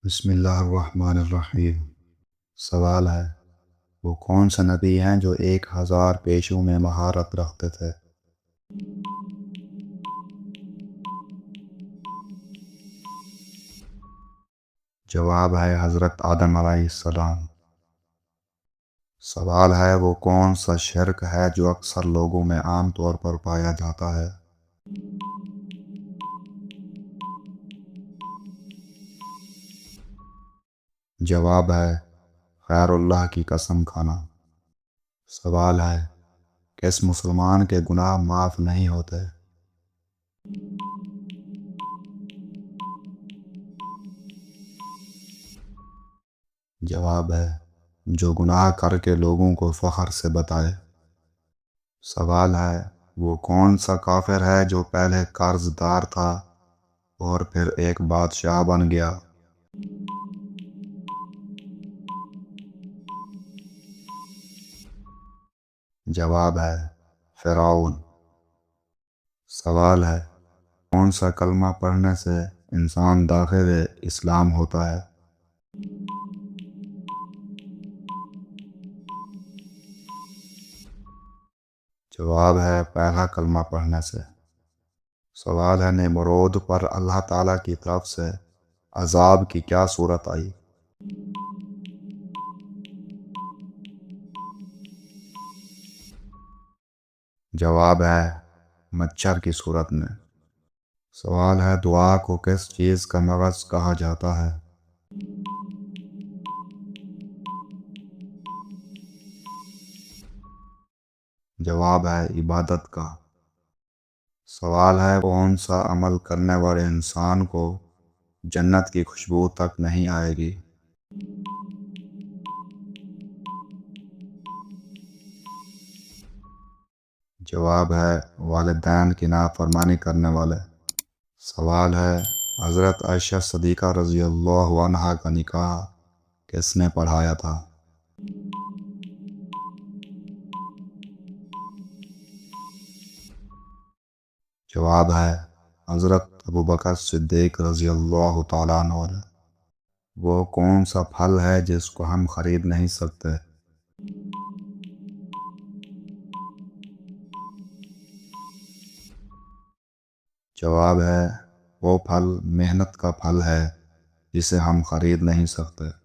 بسم اللہ الرحمن الرحیم۔ سوال ہے، وہ کون سے نبی ہیں جو 1000 پیشوں میں مہارت رکھتے تھے؟ جواب ہے حضرت آدم علیہ السلام۔ سوال ہے، وہ کون سا شرک ہے جو اکثر لوگوں میں عام طور پر پایا جاتا ہے؟ جواب ہے غیر اللہ کی قسم کھانا۔ سوال ہے، کس مسلمان کے گناہ معاف نہیں ہوتے؟ جواب ہے جو گناہ کر کے لوگوں کو فخر سے بتائے۔ سوال ہے، وہ کون سا کافر ہے جو پہلے قرض دار تھا اور پھر ایک بادشاہ بن گیا؟ جواب ہے فرعون۔ سوال ہے، کون سا کلمہ پڑھنے سے انسان داخل اسلام ہوتا ہے؟ جواب ہے پہلا کلمہ پڑھنے سے۔ سوال ہے، نمرود پر اللہ تعالیٰ کی طرف سے عذاب کی کیا صورت آئی؟ جواب ہے مچھر کی صورت میں۔ سوال ہے، دعا کو کس چیز کا مغز کہا جاتا ہے؟ جواب ہے عبادت کا۔ سوال ہے، کون سا عمل کرنے والے انسان کو جنت کی خوشبو تک نہیں آئے گی؟ جواب ہے والدین کی نافرمانی کرنے والے۔ سوال ہے، حضرت عائشہ صدیقہ رضی اللہ عنہا کا نکاح کس نے پڑھایا تھا؟ جواب ہے حضرت ابوبکر صدیق رضی اللہ تعالیٰ عنہ نے۔ وہ کون سا پھل ہے جس کو ہم خرید نہیں سکتے؟ جواب ہے وہ پھل محنت کا پھل ہے جسے ہم خرید نہیں سکتے۔